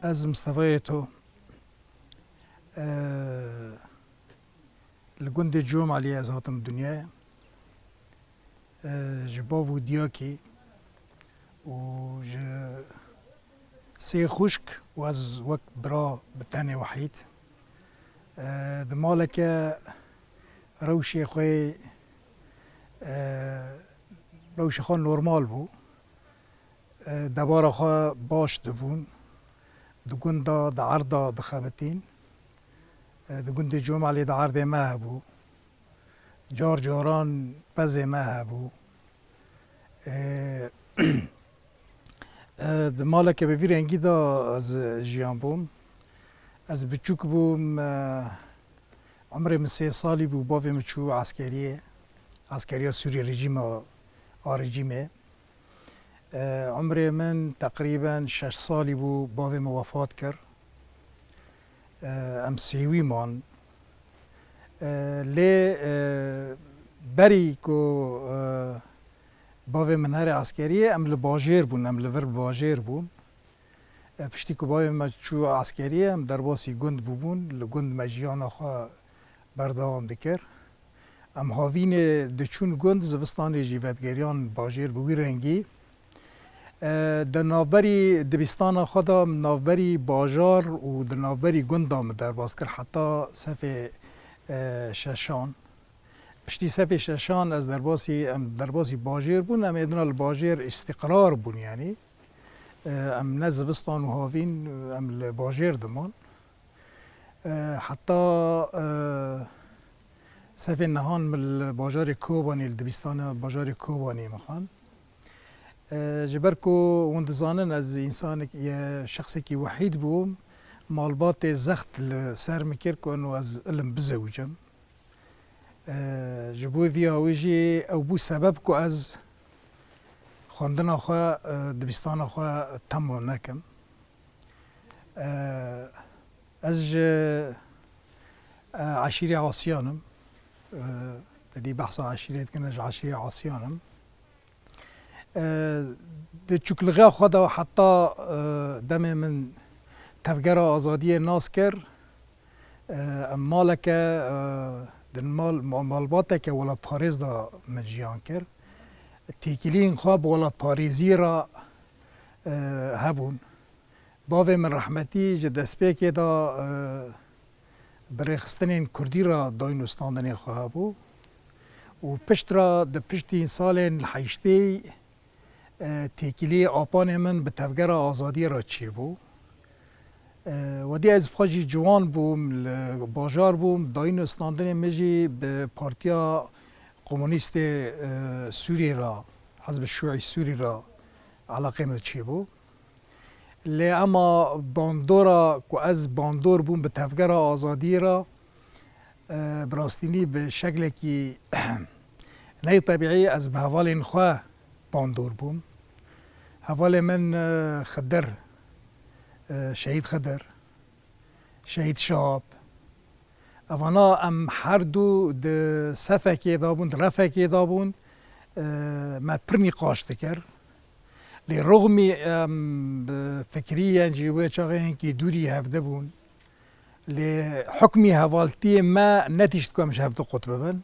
از مصطفی تو لگند جوم علی از هاتم دنیا جباو و دیاکی و سی خشک و از وقت برا بتاني وحید دمالك روشي خوي روشي خان نورمال بو دبارا خوا باش دبون دگوندا دعرضا دخابتين دگوند جوم علي دعرض ما هبو جار جاران بزي ما هبو دمالك بفير انجي دا از جيان بوم از بچوك بوم عمري من 3 سالي بو بافي مچو عسكرية سوريا رجيمه عمري من تقريبا 6 سالي بو بافي وفات كر ام سيوي مان لي بري كو بافي من هاري عسكرية ام لباجير بون ام لفر باجير بون پشتی که بای ما چو عسکریه هم در باسی گند ببون لگند مجیان خواه بردام دکر ام هاوین دچون گند زوستان جیوتگریان باجیر بوی رنگی در نافبری دبستان خدا نافبری باجار و در نافبری گند هم در باز کر حتی صف ششان پشتی صف ششان از در باسی باجیر بون ام ادنا الباجیر استقرار بون یعنی ام نزوستان و هاوین ام لباجیر دمان حتی صف نهان من باجار کوبانی دبستان باجار کوبانی مخان جبرکو وندزانن از انسان یه شخصی که وحید بوم مالبات زخت سر مکر کنو از علم بزوجم جبوی ویاویجی او بو سبب کو از خواندن آخوا دبستان آخوا تمام نکم از عشیره عاصیانم دی بحث عشیره کنه عشیره عاصیانم دی چکلغه خدا حتی دم من تفجر آزادی ناس کر مالک دن مالباته که ولاد پاریز دا مجیان کر تیکلین خواب ولاد پاریزی را هبون باوی من رحمتی جد اسپیکی دا برخستنین کردی را داینستاندنی خواه بو و پشت را ده پشتی سال حیشتی تیکلی آپان من به تفگر آزادی را چی بو و دی از بخواجی جوان بوم باجار بوم داینستاندنی مجی به پارتیا کمونیست سوری را حزب الشیوعی سوری را علاقه من چی بو لی اما باندورا که از باندور بوم به تفگر آزادی را براستینی به شکل که نه طبیعی از به حوال این خواه باندور بوم حوال من خدر شهید خدر شهید شهاب اوانا ام هر دو ده صفه که دابون ده رفه که دابون ما پرنی قاشت کر لی رغمی فکری انجیوه چاقه هنگی دوری هفته بون لی حکمی حوالتی ما نتیشت کمش هفته قطبه بن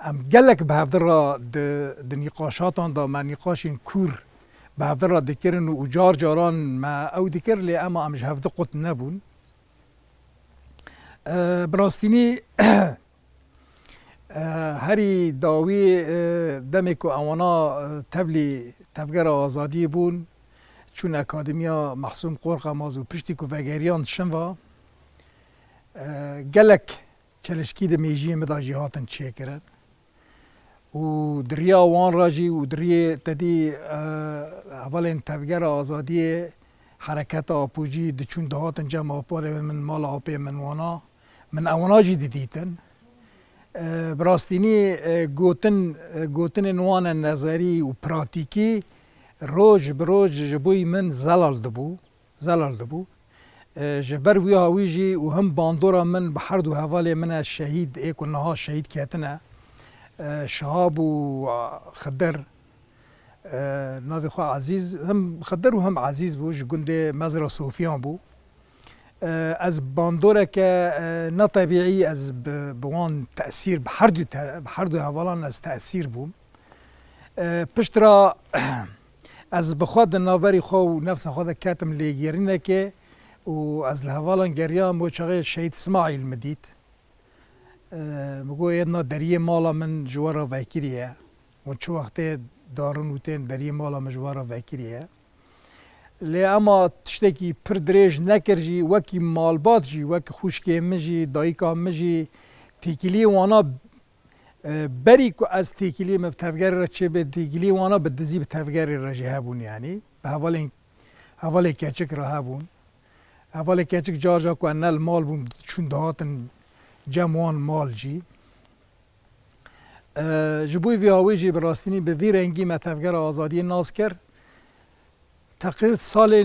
ام گلک به هفته را ده نقاشاتان دا ما نقاشین کور به هفته را دکرن و جار جاران ما او دکر لی اما امش هفته قطب نبون براستینی هری داوی دمی که اوانا تفگر آزادی بون چون اکادمیا محسوم قرق مازو پشتی که وگریان شنوا گلک چلشکی ده میجی مدا جهاتن چه کرد و دریا وان راجی و دری تدی اولین تفگر آزادی حرکت آپوجی دچون دهاتن جمع آپاره من مال آپه من وانا من اوانا جی دیدن براستینی گوتن نوان نظری و پراتیکی روز بروز جبوی من زلال دبو جبر وی هاویجی و هم باندورا من بحرد و حوالی من شهید ایک و نها شهید کتنه شهاب و خدر ناوی خواه عزیز هم خدر و هم عزیز بو جگنده مزرع صوفیان بو از باندوره که نه طبیعی از بوان تأثیر بهر دو حوالان از تأثیر بوم پشت را از بخواد ناوری خو و نفس خود کتم لیگیرینه که و از الحوالان گریان بو چاقه شهید اسماعیل مدید مگو ایدنا دریه مالا من جوارا وکریه و چو وقتی دارن وتین دریه مالا من جوارا وکریه لی اما تشتکی پر دریج نکر جی وکی مالبات جی وکی خوشکی مجی دایکا مجی تیکیلی وانا بری که از تیکیلی مبتفگر را چه به تیکیلی وانا به دزی بتفگر را جه بون یعنی به حوال کچک را هبون حوال کچک جار جا که انال مال بون چون دهاتن جمعان مال جی جبوی وی هاوی جی براستینی به وی رنگی متفگر آزادی ناز کرد تقریبا سال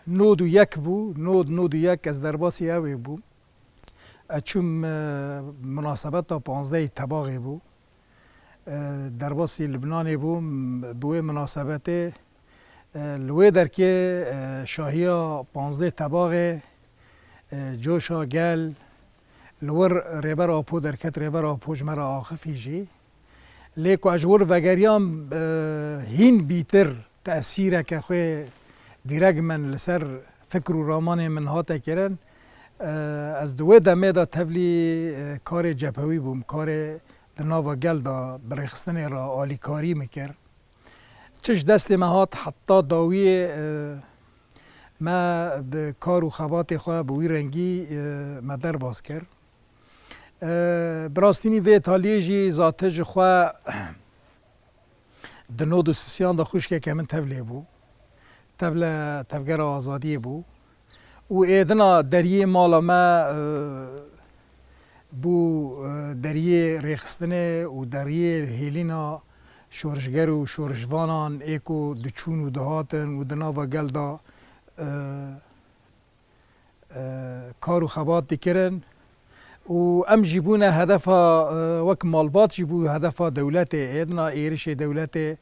91 بو نود یک از درباسی اوی بو چون مناسبت تا 15 تباغی بو درباسی لبنانی بو بوی مناسبت لوی در که شاهیا 15 تباغ جوشا گل لور ریبر آپو درکت ریبر آپو جمر آخفی جی لیکو اجور وگریام هین بیتر تأثیره که خوی دیرگ من لسر فکر و رامان من هاته کرن از دوی دمه دا تبلی کار جبهوی بوم کار دناوا گل دا برخستن را آلی کاری میکر چش دست مهات حتی داوی ما به کار و خوات خواه بوی رنگی مدر باز کرد براستینی وی تالیه جی ذاتج خواه دنود و سیسیان دا خوش که من تبلی بو تفگر آزادی بو و ایدنا دریه مالا ما بو دریه ریخستنه و دریه هیلینا شورشگر و شورشوانان ایکو دچون و دهاتن و دناوا گل دا کار و خبات دیکرن و ام جیبونه هدفها وک مالبات جیبو هدفها دولت ایدنا ایرش دولت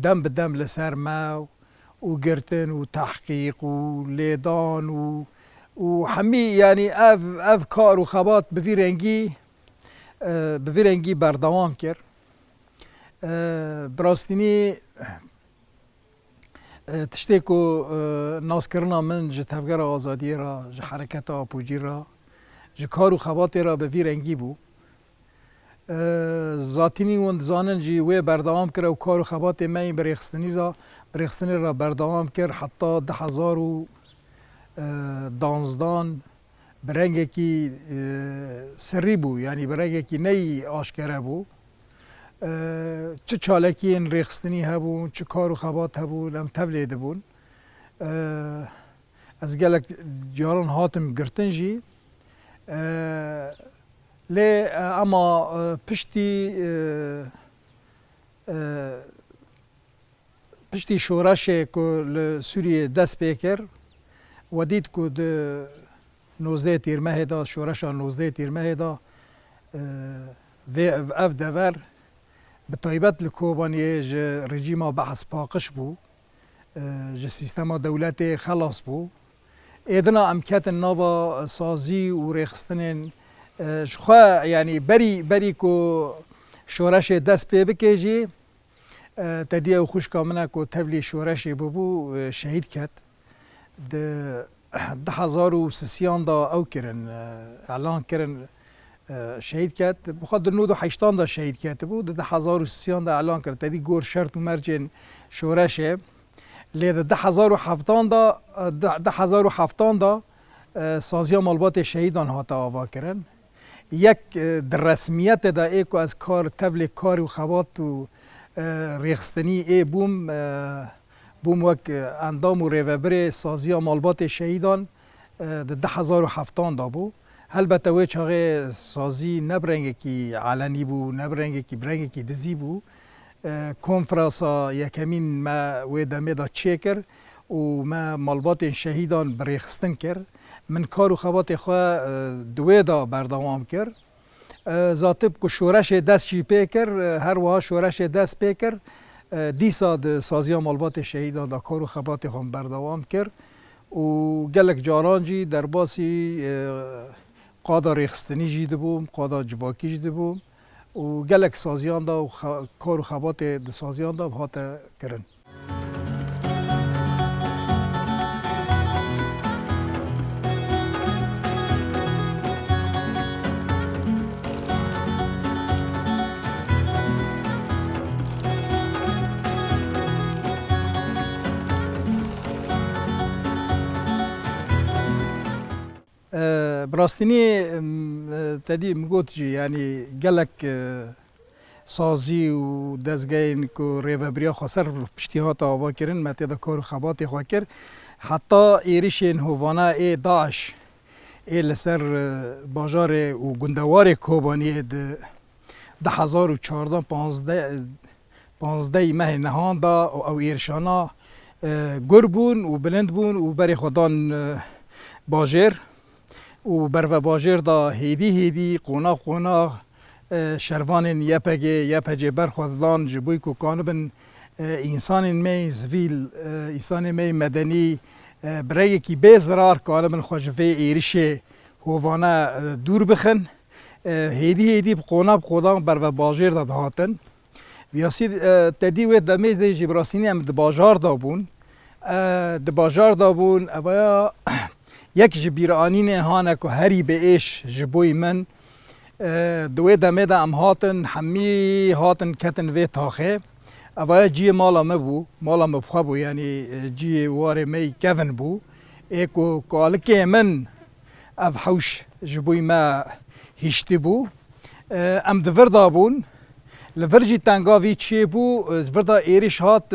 دم بدم لسر ما و گرتن و تحقیق و لیدان و همی یعنی اف کار و خبات بوی رنگی بردوام کرد براستینی تشتی که ناز کرنا من جه تفگر آزادی را جه حرکت آپوجی را جه کار و خبات را بوی رنگی بو ذاتینی وند زانن جی وی بردوام کرد و کار و خبات من بریخستنی را بردوام کرد حتی 10,012 برنگه کی سری بو یعنی برنگه کی نی آشکره بو چه چالکی این ریخستنی هبون چه کار و خبات هبون هم تبلیده بون از گلک جاران هاتم گرتن جی لی اما پشتی شورش که سوریه دست پیکر و دید که 19 تیر ماه دا شورش 19 تیر ماه دا و اف دور به طایبت لکوبانی جه رژیم بحث پاقش بو جه سیستم دولت خلاص بو ایدنا امکت ناوا سازی و ریخستن شخوا یعنی بری که شورش دست پی بکیجی تدیه و خوش کامنه که تبلی شورش ببو شهید کد 10,030 دا او کرن اعلان کرن شهید کد بخواد 98 دا شهید کد بود 10,030 دا اعلان کرد تدی گور شرط و مرجن شورشه لی 10,070 دا سازیا مالبات شهیدان هاتا آوا کرن یک در رسمیت دا ایکو از کار تبل کار و خوات و ریخستنی ای بوم وک اندام و ریوبر سازیا مالبات شهیدان 10,070 دا بو البته وی چاقه سازی نبرنگه کی علنی بو نبرنگه کی برنگه کی دزی بو کنفرانسا یکمین ما وی دمه دا چه کر و ما مالبات شهیدان بریخستن کرد من کار و خوات خواه دوی دا بردوام کرد ذاتب که شورش دست چی پیکر هر وها شورش دست پیکر دیسا ده سازیا مالبات شهیدان دا کار و خوات خواه بردوام کرد و گلک جاران جی در باسی قادا ریخستنی جی دبوم قادا جواکی جی دبوم و گلک سازیان دا و کار و خبات د سازیان دا هاته کرن. براستینی تدی مگوت جی یعنی گلک سازی و دزگین کو ریوبریا خسر پشتیهات آوا کرن متی دا کار خبات خواه کر حتی ایریشین هوانا ای داعش ای لسر باجار و گندوار کوبانی ده 2014-15 ماه نهان دا او ایرشانا گر بون و بلند بون و بری خودان باجر و بر باجر دا هیدی قونا شروان یپجه برخوردان جبوی کو کانبن انسان می زویل انسان می مدنی برای کی به ضرر کانبن خوشوی ایرشه هوانا دور بخن هیدی قونا بر باجر دا دهاتن بیاسی تدی و دمی دی جبراسینی هم د باجار دا بون اویا یک جبیرانی نه هانه که هری به ایش جبوی من دوی دمه دا ام هاتن همی هاتن کتن وی تاخه اوه جی مالا مبخوا بو یعنی جی واره می کون بو ایکو کالکه من اف حوش جبوی ما هشتی بو ام دور دا بون لورجی تنگاوی چی بو وردا ایریش هات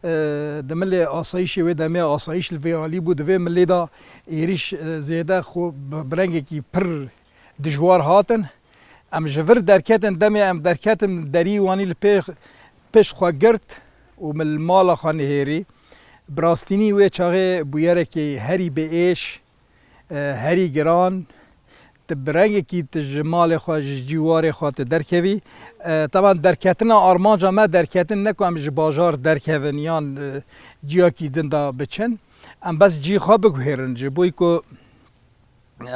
دمل آسایش و دمه آسایش الویالی بود و ملی دا ایریش زیاده خو برنگی کی پر دجوار هاتن ام جور درکتن دمه ام درکتن دری وانی پیش خواه گرد و مل مالا خانه هیری براستینی و چاقه بویره که هری به ایش هری گران برنگی کی تجمال خواه جوار خواه درکوی طبعا درکتن آرمانجا ما درکتن نکو ام جباجار درکوین یان جیا کی دندا بچن ام بس جی خواه بگوهرن جبوی که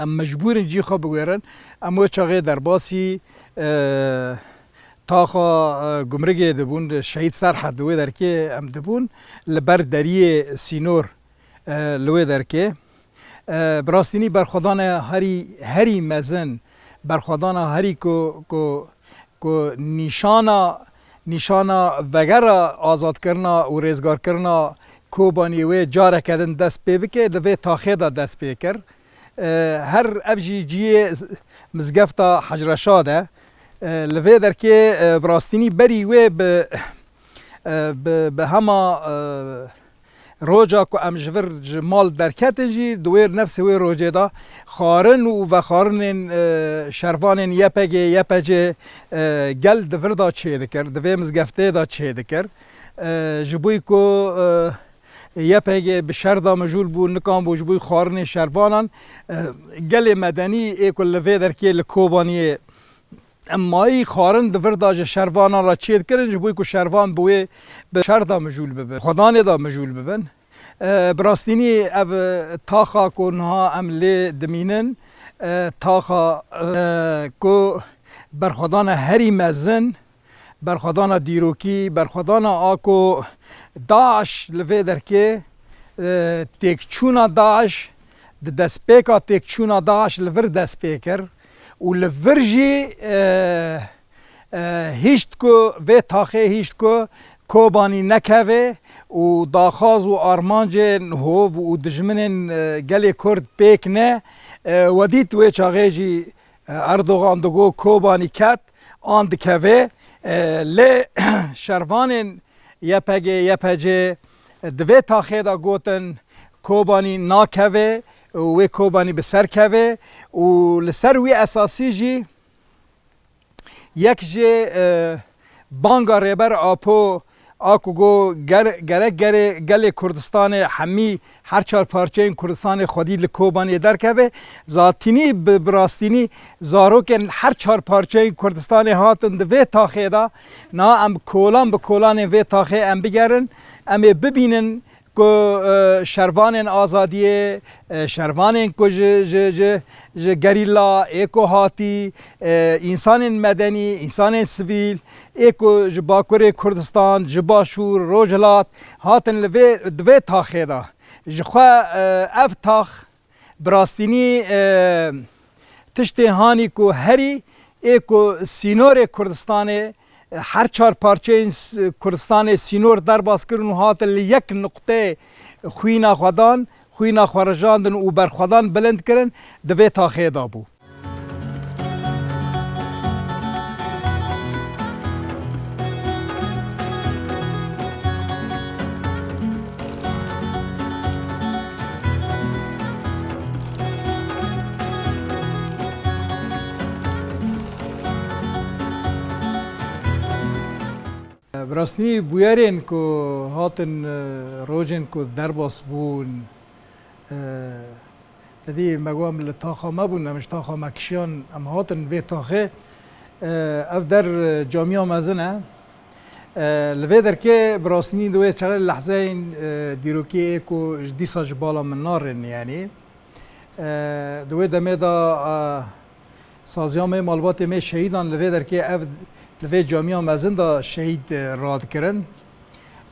ام مجبورن جی خواه بگوهرن امو چاقه در باسی تاخا گمرگی دبون شهید سرحد لوی درکه ام دبون لبر دری سینور لوی درکه براستینی برخودان هری مزن برخودان هری کو نشانا وگر آزاد کرنا و ریزگار کرنا کوبانی و جاره کردن دست پی بکه دوی تاخه دا دست پی کر هر ابجی جی مزگفتا حجرشاده لوی در که براستینی بری و به همه روجا کو ام جور مال درکت جی دویر نفس وی روجه دا خارن و خارن شروان یپجه گل دور دا چه دکر دوی مزگفته دا چه دکر جبوی کو یپجه بشر دا مجول بو نکام بو جبوی خارن شروانان گل مدنی ایکو لوی در که لکوبانی امایی خارن دور دا شروانان را چید کرن جبوی کو شروان بوی به شر دا مجول ببن خدان دا مجول ببن براستینی او تاخا کنها عمله دمینن تاخا کو برخدان هری مزن برخدان دیروکی برخدان آکو داعش لوی درکه تکچونا داعش دست پیکا تکچونا داعش لور دست پیکر و لورجی هیشت کو و تاخه هیشت کو کوبانی نکوه و داخاز و آرمانج هوو و دجمنن گلی کرد پیک نه و دیت و چاقه جی اردوغان دگو کوبانی کت آن دکوه لی شروان یپجه دوی تاخه دا گوتن کوبانی ناکوه و کوبانی بسر کوه و لسر وی اساسی جی یک جی بانگا ریبر آپو آکو گو گل کردستان همی هر چار پارچه این کردستان خودی لکوبانی در که ذاتینی براستینی زاروکن هر چار پارچه این کردستان هاتن دوی تاخه دا نا ام کولان به کولان وی تاخه ام بگرن ام ببینن که شروان آزادی شروان که گریلا ایکو هاتی انسان مدنی انسان سویل ایکو جباکور کردستان جباشور روجلات هاتن دوی تاخه دا جخوا اف تاخ براستینی تشتی هانی که هری ایکو سینور کردستان هر چهار پارچه کردستان سینور در باز کردن و هات یک نقطه خوینا خودان خوینا خورجاندن و بر خودان بلند کردن دوی تاخه دا بو. براستنی بویرین که هاتن روزن که درباس بون تدی مقام لطاقه ما بون نمش طاقه مکشیان ام هاتن وی طاقه اف در جامعه مزنه لوی در که براستنی دوی چغل لحظه این دیروکی که دیسا جبالا من نارن یعنی دوی دمه دا سازیام مالبات می شهیدان لوی در که اف لوی جامعه مزن دا شهید راد کرن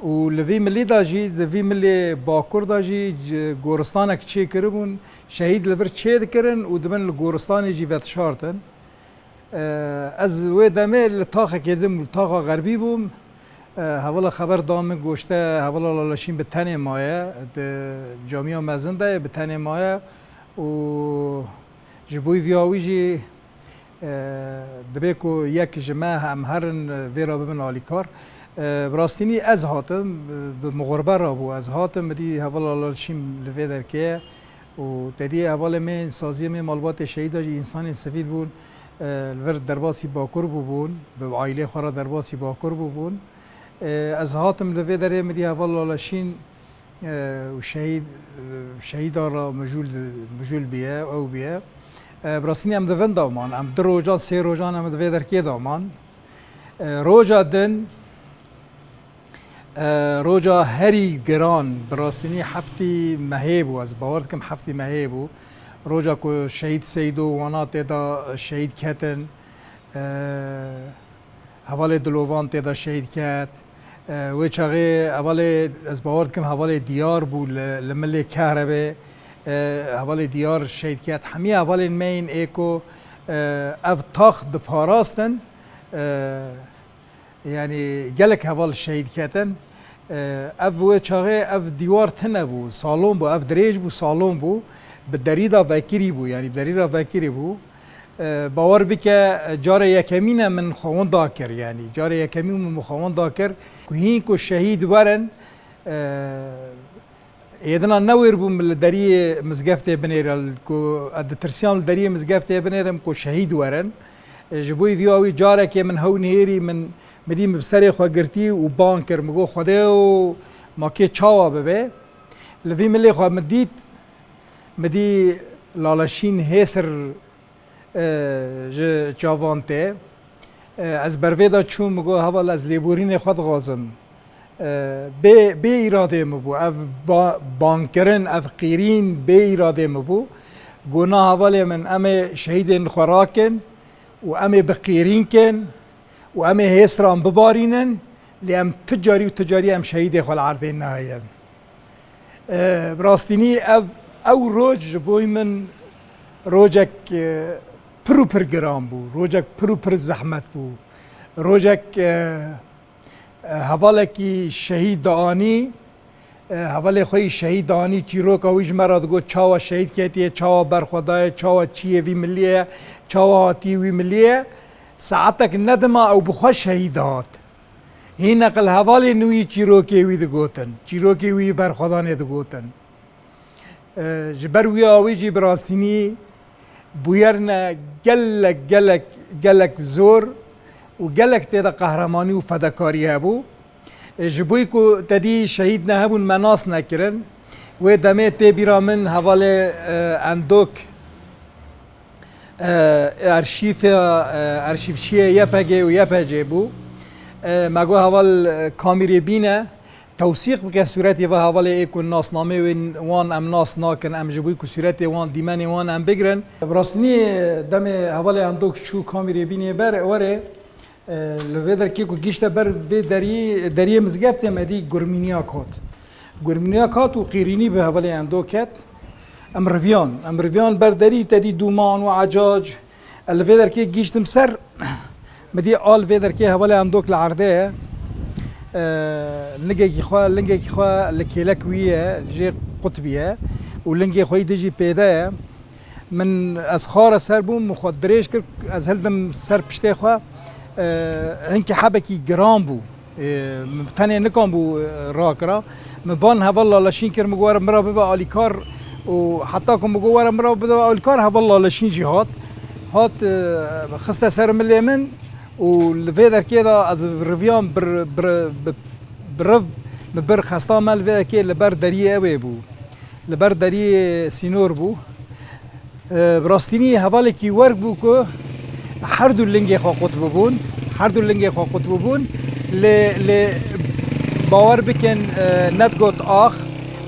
و لوی ملی دا جی لوی ملی باکور دا جی گورستان چه کربون شهید لور چه کرن و دمن گورستان جی وتشارتن از و دمه لطاقه کدم لطاقه غربی بوم حوالا خبر دام گوشته حوالا لالشین به تن مایه جامعه مزن دا به تن مایه و جبوی ویاوی جی دبی کو یک جماعه هم هرن ویرا ببن آلیکار براستینی از هاتم به مغربه را بو از هاتم دی حوالا لالشیم لوی در که و تدی حوالا من سازی من مالبات شهید جی انسان سفید بون لور درباسی باکر بون به عائله خورا درباسی باکر بون از هاتم لوی در مدی حوالا لالشین و شهیدان را مجول بیه او بیه براستینی ام دوین دامان ام در روزان سه روزان ام دوی در که دامان روزا دن روزا هری گران براستینی هفتی مهیبو از باورد کم هفتی مهیبو روزا که شهید سیدو وانا تیدا شهید کتن حوال دلوان تیدا شهید کت و چاقه اول از باورد کم حوال دیار بو لملی کهربه حوال دیار شهید کرد همه حوال مین ایکو اف تاخ دپاراستن یعنی گلک حوال شهید کردن اف و چاقه اف دیوار تنه بو سالون بو اف دریج بو سالون بو به دریدا وکری بو یعنی دریدا وکری بو باور بکه جار یکمینه من خوان دا کر یعنی جار یکمین من خوان دا کر که هین که شهید ورن ایدنا نویر بوم دری مزگفته بنیرال کو اد ترسیام دری مزگفته بنیرم کو شهید ورن جبوی ویاوی جاره که من هون هیری من مدیم بسری خو گرتی و بانکر مگو خدا و ما که چاوا ببه لوی ملی خو مدی لالشین هسر جوانته از برویدا چون مگو حوال از لیبورین خود غازم به اراده مبو اف بانکرن اف قیرین به اراده مبو گناه حوالی من ام شهید خوراکن و ام بقیرین کن و ام هستران ببارینن لیم تجاری ام شهید خال عرضین نهاین براستینی او روج بوی من روجک پر گرام بو روجک پر زحمت بو روجک حواله کی شهید دانی حواله خوی شهید دانی چیرو کویش مراد گو چاوا شهید کهتیه چاوا برخدای چاوا چیه وی ملیه چاوا هاتی وی ملیه ساعتک ندما او بخوا شهیدات هی نقل حواله نوی چیرو که وی دگوتن چیرو که وی برخدانه دگوتن جبر وی آوی جی براستینی بویرنا گلک زور و گلک تیدا قهرمانی و فداکاری هبو جبوی کو تدی شهید نه هبون مناس نکرن و دمه تی بیرامن حواله اندوک ارشیفچیه یپگه و یپجه بو مگو حوال کامیری بینه توثیق بکه صورتی و حواله ایکو ناسنامه وان ام ناس ناکن ام جبوی که صورتی وان دیمانی وان ام بگرن براسنی دم حواله اندوک چو کامیری بینی بر وره لوی در که گیشته بر وی دری مزگفت مدی گرمینیا کات و قیرینی به حواله اندوکت ام رویان بر دری تدی دومان و عجاج لوی در که گیشتم سر مدی آل وی در که حواله اندوک لعرده لنگی خوا لکیلک ویه جی قطبیه و لنگی خوی دیجی پیدا من از خار سر بوم مخدرش کرد از هلدم سر پشته خوا هنکی حبکی گرام بو تنه نکام بو راکرا مبان هوالا لاشین کر مگوار مرا ببا آلیکار و حتی که مگوار مرا ببا آلیکار هوالا لاشین جی هات خسته سر ملی من و لفيدر كده از رفيان بر خستا مال فيدر كده لبر دريه اوي بو لبر دريه سينور بو براستيني حوالي كي ورق بو كو هردو لنگي خوا قطب بون ل باور بكن ندگوت آخ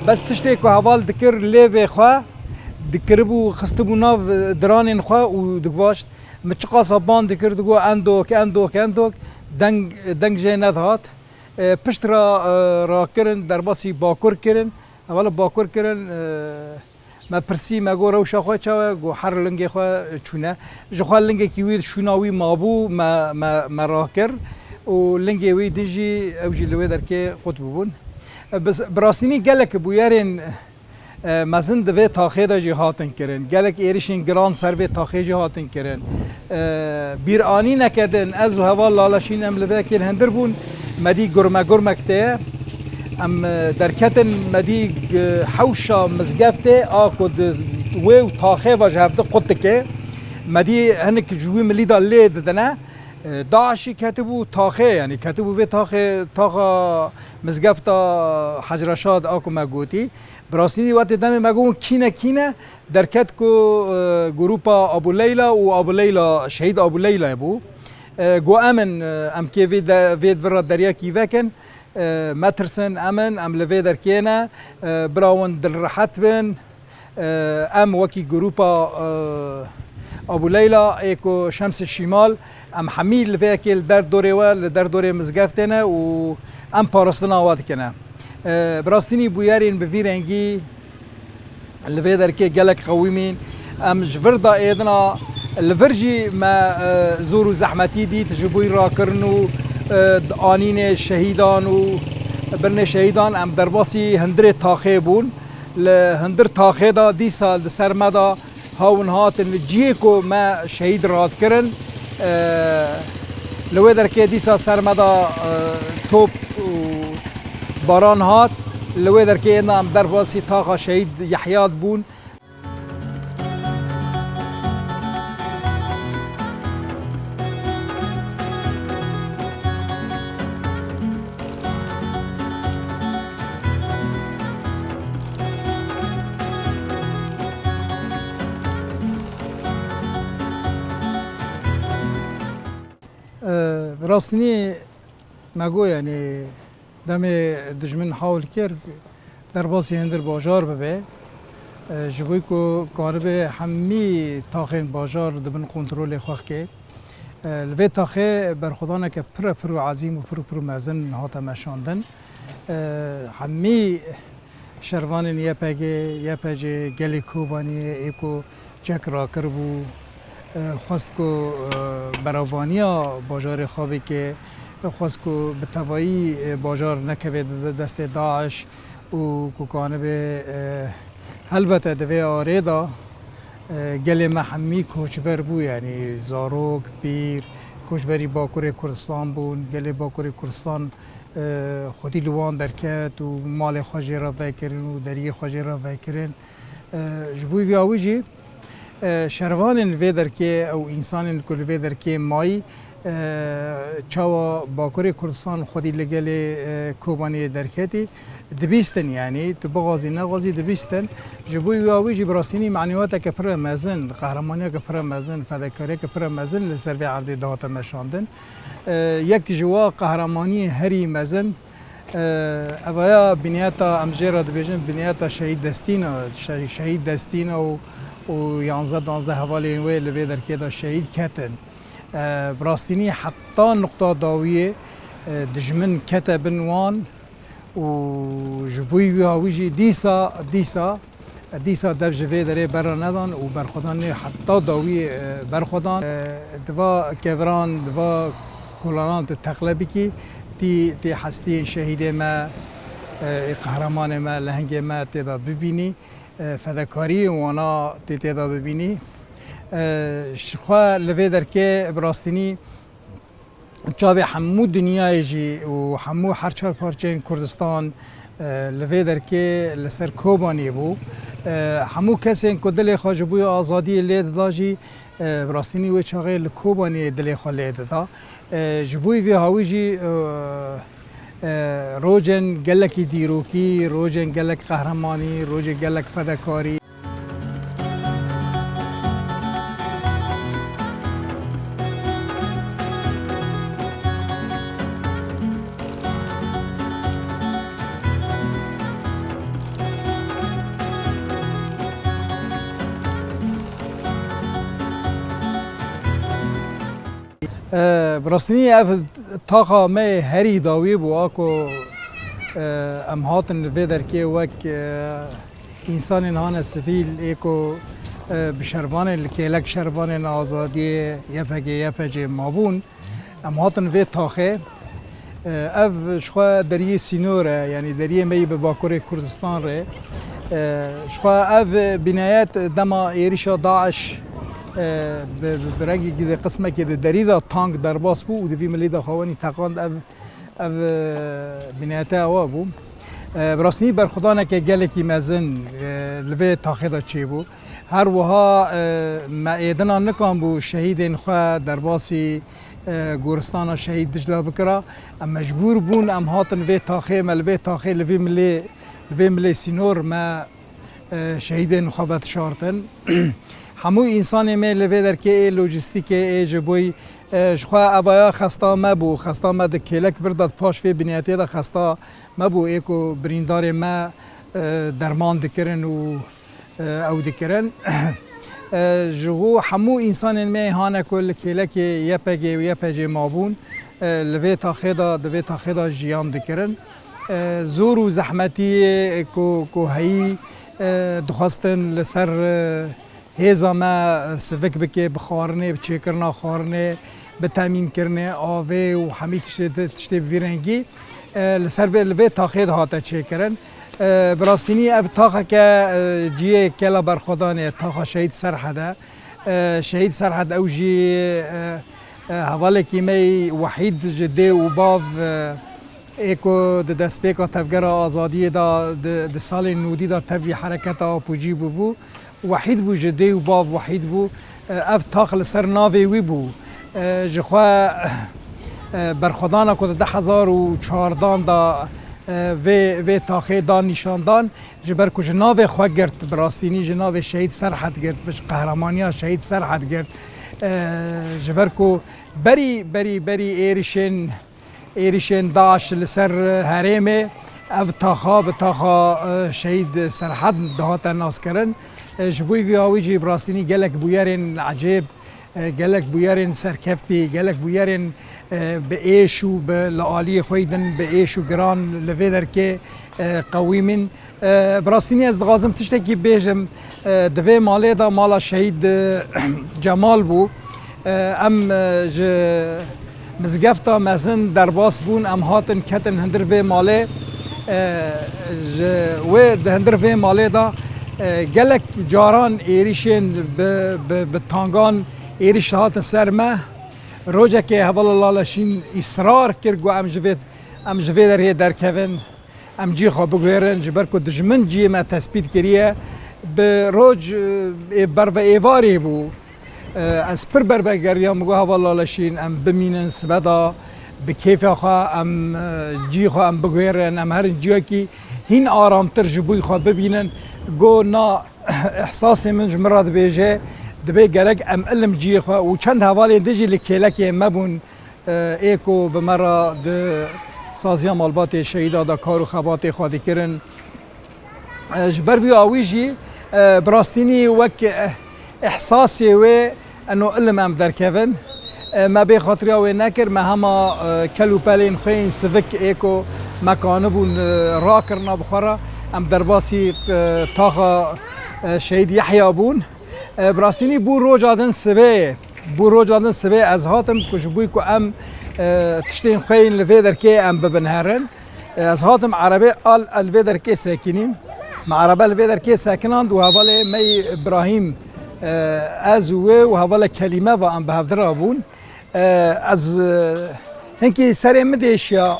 بس تشتي كو حوال دكر ليوي خوا دكر بو خستبو ناف درانين خوا و دگواشت متشقا صبان دكر دگو اندوك دنگ جي ندهات پشت را کرن در باسی باکور کرن اولا باکور کرن ما پرسی ما گو روشا خواه چاوه گو حر لنگی خواه چونه جخواه لنگی که وید شوناوی مابو ما راه کر و لنگی وید دیجی اوجی لوی در که خود ببون بس براسینی گلک بویارین مزن دوی تاخه دا جی هاتن کرن گلک ایرشین گران سر به تاخه جی هاتن کرن بیرانی نکدن از هوا لالشین ام لوی کل هندر بون مدی گرمکته ام درکتن مدی حوشا مزگفته آکد و تاخه و جهفته قطکه مدی هنک جوی ملی دا لید دنه داعشی کتبو تاخه یعنی کتبو و تاخه مزگفتا حجرشاد آکو مگوتی براستی وقتی دم مگو کینه درکت کو گروپا ابو لیلا و ابو لیلا شهید ابو لیلا بو گو امن ام که وید ورا دریا کی وکن مترسن امن ام لوی در کینا براون دل راحت بن ام وکی گروپا ابو لیلا ایکو شمس الشمال ام حمیل لوی کل در دوره مزگفتنه و ام پارستنا واد کنه براستینی بویارین به ویرنگی لوی در که گلک قویمین ام جوردا ایدنا الفرجي ما زور زحمتي دي تجبوي راكرنو آنين شهيدان و برن شهيدان ام درباسي هندر تاخي بون لهندر تاخي دا دي سال سرمدا هاون هاتن جيكو ما شهيد راد كرن لو در كي دي سال سرمدا توب باران هات لو در كي ام درباسي تاخا شهيد يحيات بون راستنی مگو یعنی دم دشمن حاول کرد در باسی هندر باجار ببه جبوی کو کاربه همی تاخین باجار دبن کنترل خواه که لوی تاخه برخودانه که پر عظیم و پر مزن هاتا مشاندن همی شروان یه پگه گلی کوبانی ایکو جک را کربو خواست کو براوانیا باجار خوابی که خواست کو به توایی باجار نکوید دست داعش و کوکانه به البته دوی آریدا گل محمی کوچبر بو یعنی زاروک بیر کوچبری باکور کردستان بون گل باکور کردستان خودی لوان درکت و مال خواجه را وکرین و دری خواجه را وکرین جبوی بیاویجی شروان ویدر که او انسان کل ویدر که مای چاوا باکور کردستان خودی لگل کوبانی درکتی دبیستن یعنی تو بغازی نغازی دبیستن جبوی ویاوی جبراسینی معنیواتا که پر مزن قهرمانی که پر مزن فداکاری که پر مزن لسر وی عرضی دهات مشاندن یک جوا قهرمانی هری مزن اویا بنیاتا امجیرا دبیجن بنیاتا شهید دستینا و 11 حوالی وی لوی در که دا شهید کتن براستینی حتی نقطه داویه دجمن کتا بنوان و جبوی وی هاویجی دیسا دف جوی داره برا ندان و برخودان حتی داوی برخودان دوا کوران دوا کلانان تقلبی کی تی حستی شهید ما قهرمان ما لهنگ ما تدا ببینی فداکاری وانا تدا ببینی شخوا لوی در که براستینی چاوی همو دنیای جی و همو هر چهار پارچه کردستان لوی در که لسر کوبانی بو همو کسی که دل خواجبوی آزادی لید داجی براستینی و چاقی لکوبانی دل خواه لید دا جبوی وی هاوی جی روجن گلک دیروکی روجن گلک قهرمانی روجن گلک فداکاری براستنی اف طاقه می هری داوی بو آکو ام هاتن لوی در که وک انسان نهان سفیل ایکو بشروان لکیلک شروان آزادی یپگه مابون ام هاتن وی تاخه اف شخوا دریه سینوره یعنی دریه می به باکور کردستان ره شخوا اف بنایت دما ایریشا داعش برنگی که قسمه که دریدا تانک درباس بو و دوی ملی دا خوانی تقاند او بنیاته اوا بو براستنی برخودانه که گلکی مزن لوی تاخیدا چی بو هر وها ما ایدنا نکان بو شهید خواه درباسی گورستان شهید دجلا بکرا ام مجبور بون ام هاتن وی تاخی ملوی تاخی لوی ملی سینور ما شهید خواه شارتن همو انسان می لوی در که لوجستیک جبوی شخوا اویا خستا مبو خستا ما د کلک برداد پاش وی بنیاتی دا خستا مبو ایکو بریندار ما درمان دکرن و او دکرن جهو همو انسان می هانه کل کلک یپگی و یپجی مابون لوی تاخیدا جیان دکرن زور و زحمتی کو هی دخواستن لسر هیزا ما سوک بکه بخارنه بچه کرنا خارنه بتامین کرنه آوه و همه تشتی بویرنگی لسر به تاخید هاته چه کرن براستینی اب تاخه که جیه کلا برخودانه تاخه شهید سرحد او جی حواله کیمی وحید جده و باو ایکو دست پیکا تفگر آزادی دا د سال نودی دا تبی حرکت آپوجی بو وحید بو جده و باو وحید بو اف تاخل سر ناوی وی بو جخوا برخودانا که 1014 دا وی تاخی دان نشاندان جبر که جناو خواه گرد براستینی جناو شهید سرحد گرد بش قهرمانیا شهید سرحد گرد جبر که بری ایریشن داعش لسر هریمه اف تاخا شهید سرحد دهاتا ناس کرن جبوی وی آویجی براستینی گلک بویرین عجیب گلک بویرین سرکفتی گلک بویرین به ایش و به لعالی خویدن به ایش و گران لوی در که قویمین براستینی از دغازم تشتکی بیجم دوی مالی دا مالا شهید جمال بو ام مزگفتا مزن درباس بون ام هاتن کتن هندر وی مالی و هندر وی مالی دا گلک جاران ایریشن به تانگان ایریش هات سرمه روزه که حوال الله لشین اصرار کرد گو ام جوید در کهون ام جی خواب بگویرن جبر که دجمن جی ما تثبیت کریه به روز بر و ایواری بو از پر بر بگریام گو حوال الله لشین ام بمینن سبدا به کیف خواه ام جی خواه ام بگویرن ام هر جی که هین آرامتر جبوی خواه ببینن گو نا احساس من جمرات بیجه دبی گرگ ام علم جی خو و چند حوالی دجی لکیلکی مبون ایکو بمرا سازیا مالبات شهیدا دا کار و خبات خادی کرن جبر بی آویجی براستینی وک احساسی و انو علم ام درکون ما به خاطر او نکر ما هما کلو پلین خوین سوک ایکو مکانه بون را کرنا بخورا ام درباسی تاخا شهید یحیی بون براستینی بو رو جادن سبه از هاتم کشبوی کو ام تشتین خوین لفیدر که ام ببنهرن از هاتم عربی آل الفیدر که ساکنیم مع عربی الفیدر که ساکنند و حواله می ابراهیم از و حواله کلمه و ام به هفدر بون از هنکی سر مدیش یا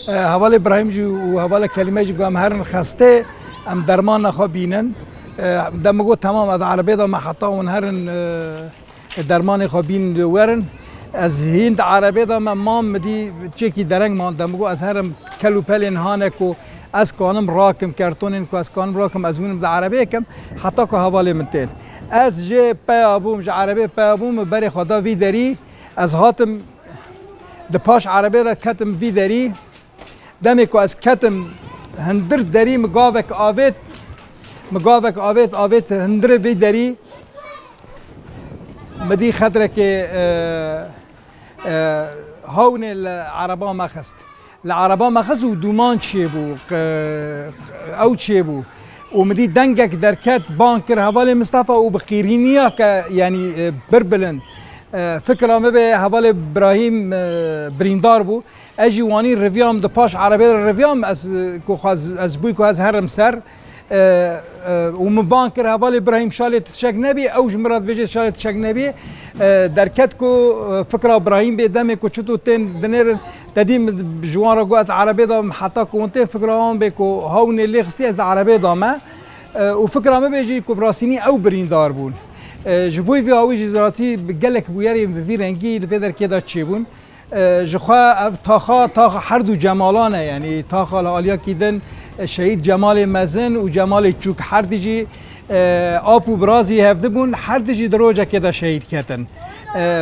حواله ابراهیم جو و حواله کلمه جو ام هرن خسته ام درمان نخوا بینن دمگو تمام از عربی دا محطا ون هرن درمان خوابین ورن از هند عربی دا من مام مدی چکی درنگ مان دمگو از هرم کلو پلین هانه کو از کانم راکم کرتونین کو از کانم راکم از ونم دا عربی کم حتی که حوالی منتین از جه پیابوم جه عربی پیابوم بری خدا وی داری از هاتم دپاش عربی را کتم وی داری دمی که از کتم هندر داری مگاوک آوید هندر وی داری مدی خطره که هون العربا مخست العربا مخست و دومان چی بو او چی بو و مدی دنگک درکت بانکر حوالی مصطفى و بقیرینیا که یعنی بربلند فکرامه به حوالی ابراهیم بریندار بو اجی وانی رویام ده پاش عربی رویام از بوی که از هرم سر ومن بانكر هذول ابراهيم شالت تشك نبي او جمرات بيجي شالت تشك نبي دركتكو فكره ابراهيم بدمك وشتو تين دنير تديم جوار قوات عربي ضم حتى كونتين فكرهم بكو هون اللي خصي از عربي ضمه وفكره ما بيجي كبراسيني او بريندار بون جبوي في هاوي جزراتي بقلك بويري في رنجي لفدر كده تشيبون جخوا تاخا حردو جمالانه يعني تاخا الاليا كيدن شهید جمال مزن و جمال چوک هر دیجی آب و برازی هفته بون هر دیجی دروجه که دا شهید کتن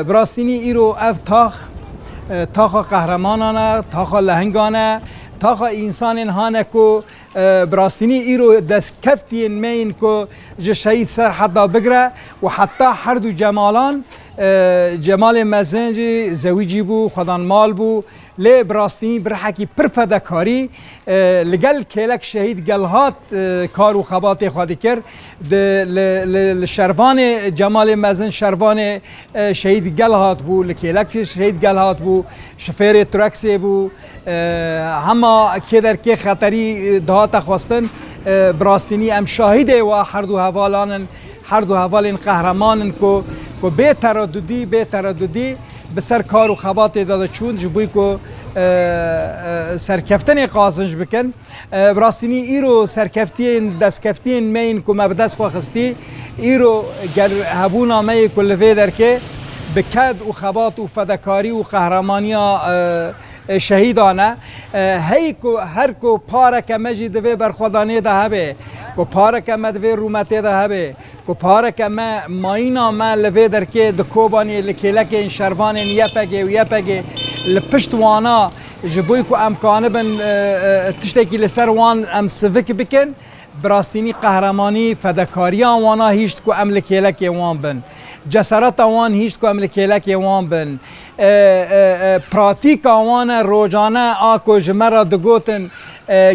براستینی ایرو اف تاخ قهرمانانه تاخ لهنگانه تاخ انسان هانه کو براستینی ایرو دست کفتین مین کو شهید سر حدا بگره و حتی هر دو جمالان جمال مزن جی زویجی بو خدان مال بو لی براستینی برحکی پر فداکاری لگل کلک شهید گلهات کار و خبات خودی کرد شروان جمال مزن شروان شهید گلهات بو لکلک شهید گلهات بو شفیر ترکسی بو همه که در که خطری دهات خواستن براستینی ام شاهده و هر دو حوالن قهرمانن کو به ترددی بسر کار و خبات داده چون جبوی کو سرکفتن قازنج بکن براستینی ایرو سرکفتین دستکفتین مین کو مبدس خو خستی ایرو گر هبونا می کل ویدر که بکد و خبات و فداکاری و قهرمانیا شهیدانه هر کو پارک مجید و برخودانه ده هبه کو پارک مدوی رومته ده هبه کو پارک ما ماینا ما لوی در که دکوبانی لکلک این شروان یپگه لپشتوانا جبوی کو امکانه بن تشتکی لسر وان ام سوک بکن براستینی قهرمانی فداکاری وانا هیچ کو ام لکلک وان بن جسارت وان هیچ کو ام لکلک وان بن پراتیک وان روزانه آکو جمره دگوتن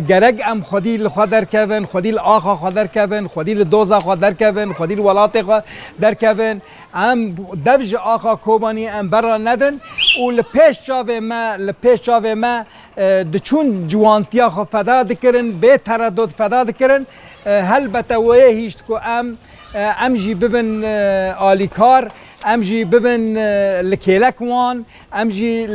گرگ ام خودی لخدر کون خودی آخا خدر کون خودی لدوزا خدر کون خودی لولات خدر کون ام دبج آخا کوبانی ام برا ندن و لپیش جاوه ما دچون جوانتیا خو فدا دکرن به تردد فدا دکرن هل بتویه هیچ کو ام جی ببن آلیکار ام جی ببن لکیلک وان ام جی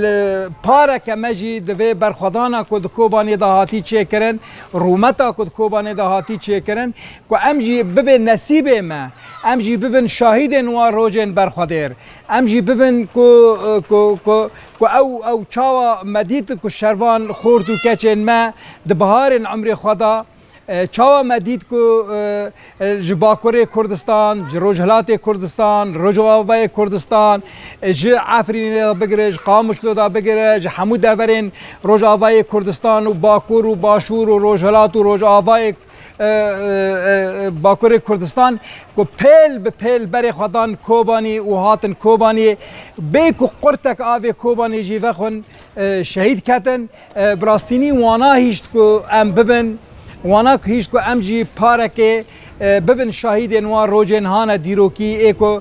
پارک مجی دوی برخدانا کد کوبانی دهاتی چه کرن رومتا کد کوبانی دهاتی چه کرن کو ام جی ببن نصیب ما ام جی ببن شاهد نوار روزن برخدر ام جی ببن کو او چاوا مدیت کو شروان خورد و کچن ما د بهار عمر خدا چاوا مدید کو جباکور کردستان جروجهلات کردستان رجوای کردستان ج عفرین بگره ج قامش دا بگره ج حمود دورین رجوای کردستان و باکور و باشور و رجوهلات و رجوای باکور کردستان کو پیل به پیل بر خدان کوبانی و هاتن کوبانی به کو قرتک آوی کوبانی جیوه خون شهید کتن براستینی وانا هیشت کو ام ببن وانا هیچ کو ام جی پارکه ببن شاهد نوار روجن هانا دیروکی ایکو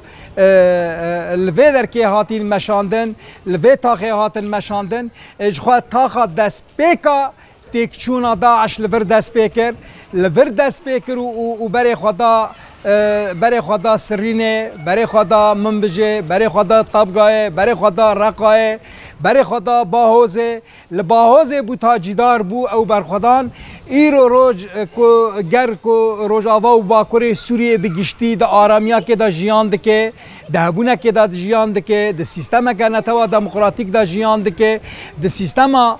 لوی در که هاتین مشاندن لوی تاخه هاتن مشاندن اجخوا تاخه دست پیکا تکچونا داعش لور دست پیکر لور دست پیکر و برای خدا سرینه برای خدا منبجه برای خدا طبقه برای خدا رقایه برای خدا باهوزه لباهوزه بو تاجیدار بو او برخدان ایرو روز کو گر کو روز آوا و باکوری سوریه بگشتی دا آرامیا که دا جیان دکه دهبونه که دا جیان دکه دا سیستم که نتوا دموکراتیک دا جیان دکه دا سیستم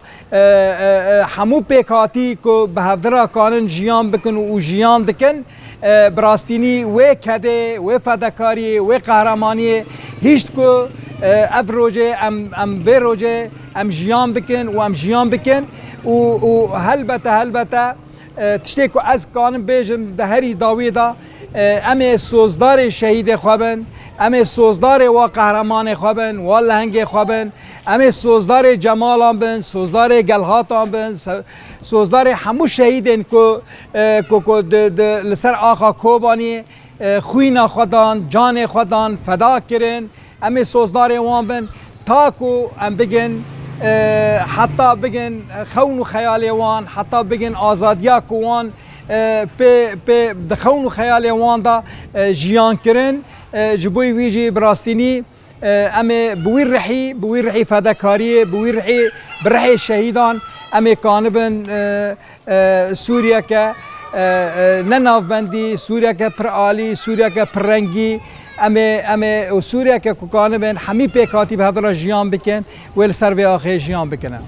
همو پیکاتی که به هفدرا کانن جیان بکن و جیان دکن براستینی و کده و فداکاری و قهرمانی هیچ کو اف روجه ام به روجه ام جیان بکن و ام جیان بکن و هلبته تشتی که از کانم بیجم ده هری داوی دا ام سوزدار شهید خوابن ام سوزدار و قهرمان خوابن و لهنگ خوابن ام سوزدار جمالان بن سوزدار گلهاتان بن سوزدار همو شهیدن که لسر آقا کوبانی خوینا خودان جان خودان فدا کرن ام سوزدار وان بن تاکو ام بگن حتی بگن خون و خیال وان حتی بگن آزادیا کوان په دخون و خیال وان دا جیان کرن جبوی ویجی براستینی ام بوی رحی فداکاری بوی رحی برحی شهیدان ام کانبن سوریا که ننافبندی سوریا که پرعالی سوریا که پررنگی ام سوریا که کانبن همی پیکاتی به هدر جیان بکن و سر و آخر جیان بکنن